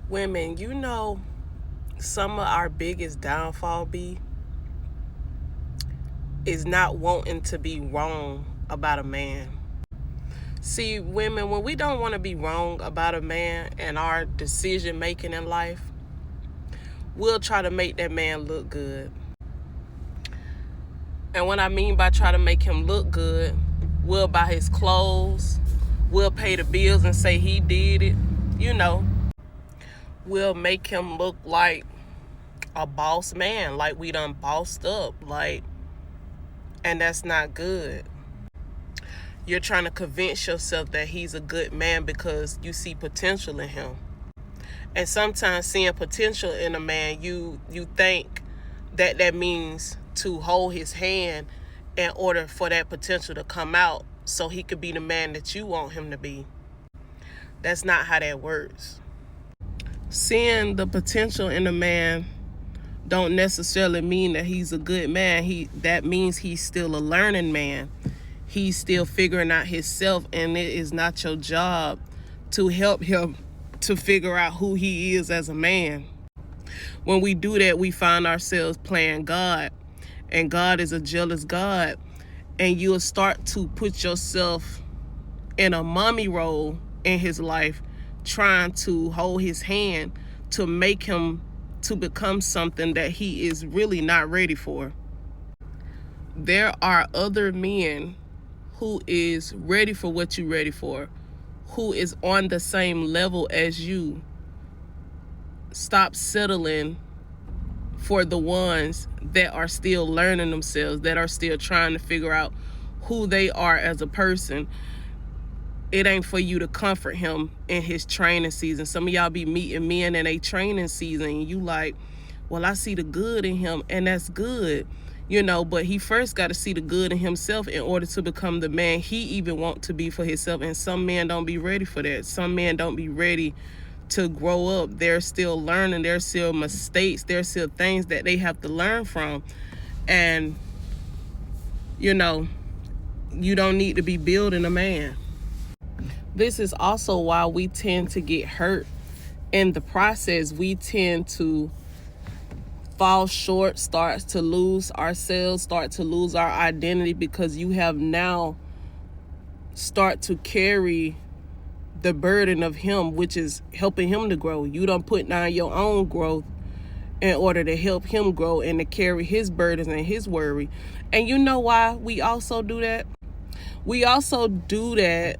Women, some of our biggest downfall is not wanting to be wrong about a man. See, women, when we don't want to be wrong about a man and our decision making in life, we'll try to make that man look good. And what I mean by try to make him look good, we'll buy his clothes, we'll pay the bills and say he did it. We'll make him look like a boss man, like we done bossed up, and that's not good. You're trying to convince yourself that he's a good man because you see potential in him. And sometimes seeing potential in a man, you think that means to hold his hand in order for that potential to come out so he could be the man that you want him to be. That's not how that works. Seeing the potential in a man don't necessarily mean that he's a good man. That means he's still a learning man. He's still figuring out himself, and it is not your job to help him to figure out who he is as a man. When we do that, we find ourselves playing God, and God is a jealous God, and you'll start to put yourself in a mommy role in his life, trying to hold his hand to make him to become something that he is really not ready for. There are other men who is ready for what you're ready for, who is on the same level as you. Stop settling for the ones that are still learning themselves, that are still trying to figure out who they are as a person. It ain't for you to comfort him in his training season. Some of y'all be meeting men in a training season and you like, well, I see the good in him, and that's good. But he first got to see the good in himself in order to become the man he even want to be for himself. And some men don't be ready for that. Some men don't be ready to grow up. They're still learning. There's still mistakes. There's still things that they have to learn from. And, you don't need to be building a man. This is also why we tend to get hurt in the process. We tend to fall short, start to lose ourselves, start to lose our identity, because you have now start to carry the burden of him, which is helping him to grow. You don't put down your own growth in order to help him grow and to carry his burdens and his worry. And you know why we also do that? We also do that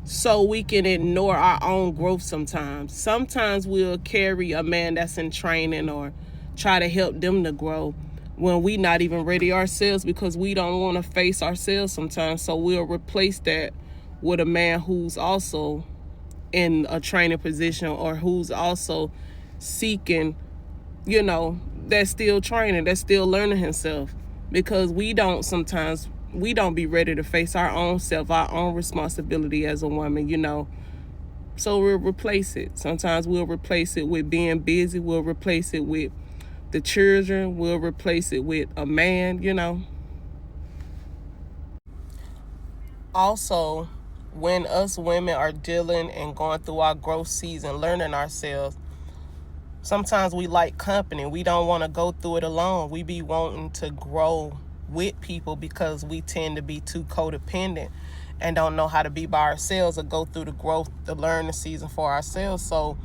so we can ignore our own growth sometimes. Sometimes we'll carry a man that's in training or try to help them to grow when we not even ready ourselves, because we don't want to face ourselves sometimes. So we'll replace that with a man who's also in a training position, or who's also seeking, that's still training, that's still learning himself, because we don't be ready to face our own self, our own responsibility as a woman, So we'll replace it. Sometimes we'll replace it with being busy. We'll replace it with the children. We'll replace it with a man, Also, when us women are dealing and going through our growth season, learning ourselves, sometimes we like company. We don't want to go through it alone. We be wanting to grow with people because we tend to be too codependent and don't know how to be by ourselves or go through the growth, the learning season for ourselves. So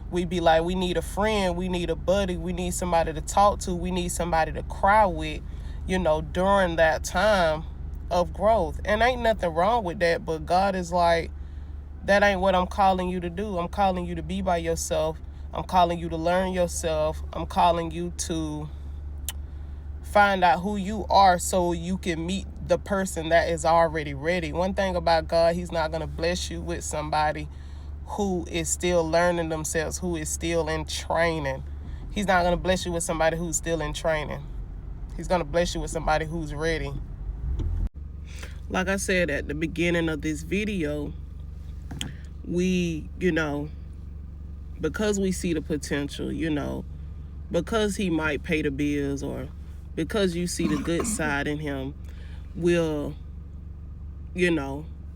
we be like, we need a friend, we need a buddy, we need somebody to talk to, we need somebody to cry with, during that time of growth. And ain't nothing wrong with that, but God is like, that ain't what I'm calling you to do. I'm calling you to be by yourself. I'm calling you to learn yourself. I'm calling you to find out who you are so you can meet the person that is already ready. One thing about God, he's not going to bless you with somebody who is still learning themselves, who is still in training. He's not going to bless you with somebody who's still in training. He's going to bless you with somebody who's ready. Like I said at the beginning of this video, we, because we see the potential, because he might pay the bills, or because you see the good side in him, we'll,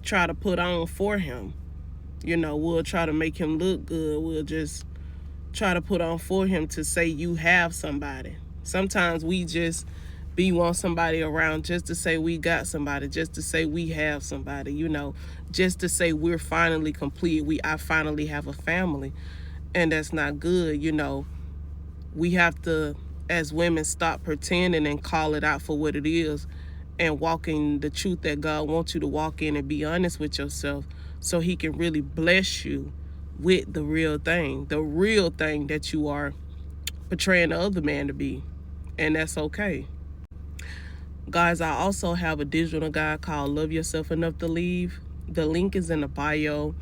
try to put on for him. We'll try to make him look good. We'll just try to put on for him to say you have somebody. Sometimes we just be want somebody around just to say we got somebody, just to say we have somebody, just to say we're finally complete. I finally have a family. And that's not good. We have to, as women, stop pretending and call it out for what it is and walk in the truth that God wants you to walk in, and be honest with yourself so he can really bless you with the real thing that you are portraying the other man to be. And that's okay. Guys, I also have a digital guide called Love Yourself Enough to Leave. The link is in the bio.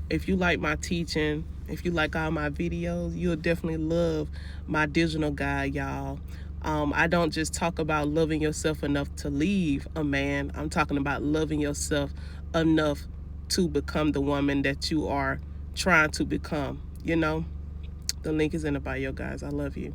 If you like my teaching, if you like all my videos, you'll definitely love my digital guide, y'all. I don't just talk about loving yourself enough to leave a man. I'm talking about loving yourself enough to become the woman that you are trying to become. The link is in the bio, guys. I love you.